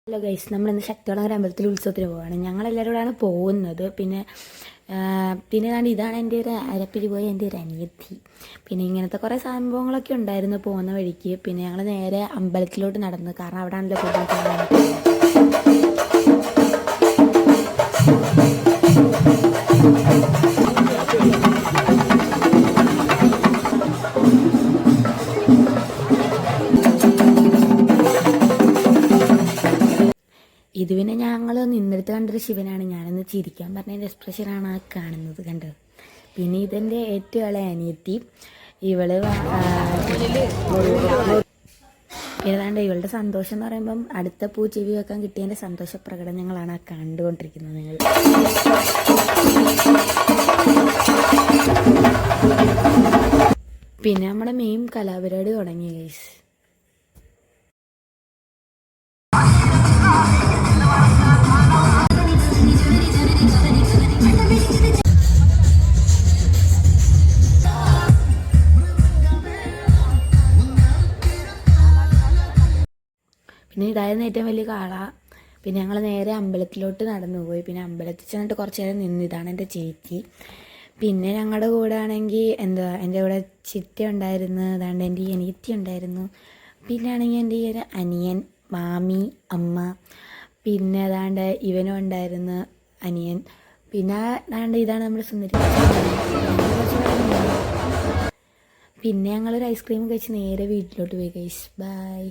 Hello guys, നമ്മളിന്ന് ശക്തികുളങ്ങര അമ്പലത്തിൽ ഉത്സവത്തിന് പോവുകയാണ്. ഞങ്ങളെല്ലാവരോടാണ് പോകുന്നത്. പിന്നെ ഇതാണ് എൻ്റെ ഒരു അരപ്പിരി പോയ എൻ്റെ ഒരു അനിയത്തി. പിന്നെ ഇങ്ങനത്തെ കുറേ സംഭവങ്ങളൊക്കെ ഉണ്ടായിരുന്നു പോകുന്ന വഴിക്ക്. പിന്നെ ഞങ്ങൾ നേരെ അമ്പലത്തിലോട്ട് നടന്നു, കാരണം അവിടെ ആണല്ലോ കൂടുതൽ. ഇത് പിന്നെ ഞങ്ങൾ നിന്നെടുത്ത് കണ്ടൊരു ശിവനാണ്. ഞാനൊന്ന് ചിരിക്കാൻ പറഞ്ഞതിൻ്റെ എക്സ്പ്രഷനാണ് ആ കാണുന്നത്, കണ്ടത്. പിന്നെ ഇതെൻ്റെ ഏറ്റവും ഇളയ അനിയത്തി. ഇവള് ഏതാണ്ട് ഇവളുടെ സന്തോഷം എന്ന് പറയുമ്പം അടുത്ത പൂച്ചെവി വെക്കാൻ കിട്ടിയതിൻ്റെ സന്തോഷ പ്രകടനങ്ങളാണ് ആ കണ്ടുകൊണ്ടിരിക്കുന്നത് നിങ്ങൾ. പിന്നെ നമ്മുടെ മെയിൻ കലാപരിപാടി തുടങ്ങി ഗൈസ്. പിന്നെ ഇതായിരുന്നു ഏറ്റവും വലിയ കാള. പിന്നെ ഞങ്ങൾ നേരെ അമ്പലത്തിലോട്ട് നടന്നു പോയി. പിന്നെ അമ്പലത്തിൽ ചെന്നിട്ട് കുറച്ച് നേരം നിന്ന്. ഇതാണ് എൻ്റെ ചേച്ചി. പിന്നെ ഞങ്ങളുടെ കൂടെ ആണെങ്കിൽ എൻ്റെ കൂടെ ചിറ്റ ഉണ്ടായിരുന്നു, അതാണ്ട് എൻ്റെ അനിയത്തി ഉണ്ടായിരുന്നു. പിന്നെ ആണെങ്കിൽ എൻ്റെ ഈ ഒരു അനിയൻ, മാമി, അമ്മ, പിന്നെ അതാണ്ട് ഇവനും ഉണ്ടായിരുന്നു അനിയൻ. പിന്നെ അതാണ്ട് ഇതാണ് നമ്മുടെ സുന്ദരി. പിന്നെ ഞങ്ങളൊരു ഐസ്ക്രീം കഴിച്ച് നേരെ വീട്ടിലോട്ട് പോയി ഗൈസ്. ബൈ.